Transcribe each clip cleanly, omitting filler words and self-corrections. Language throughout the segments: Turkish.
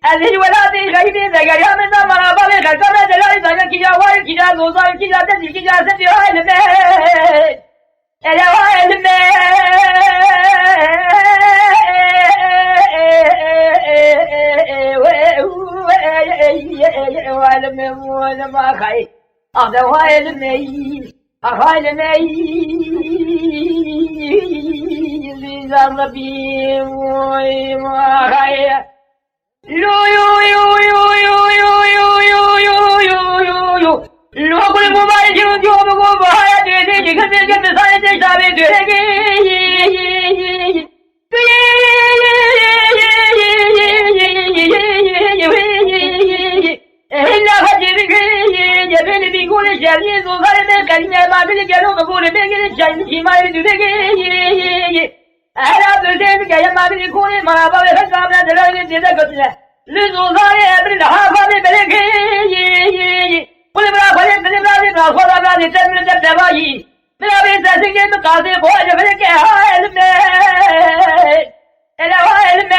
As you were not the lady, the Gayam and the Marabale, ya dozar ki zaten ilgi gelse bir halime. Ele halime. Halime halime hay. Ada halime. Halime. Zizan Rabbim hay. Lokul mübarek yolu mübarek dedi ki kızım sadece sabi İlla hacibik beni bir gole şerli zozarı kalime mabili gelo kabul beni çayını çimay dübeki Ara böldüm ki mabili gole maraba ve hesabına delal dedi götüne Lüzozarı ebri daha fazla belki Kule bırak bırak bırak bırak kola bırak yeter de devayi. Bırak bir sesin gibi kaldı koca bırak ki halime. Ele halime.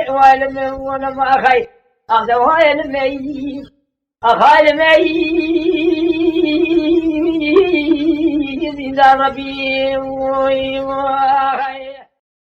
Halime halime hay. Anda halime. Halime. Zizan Rabbim hay.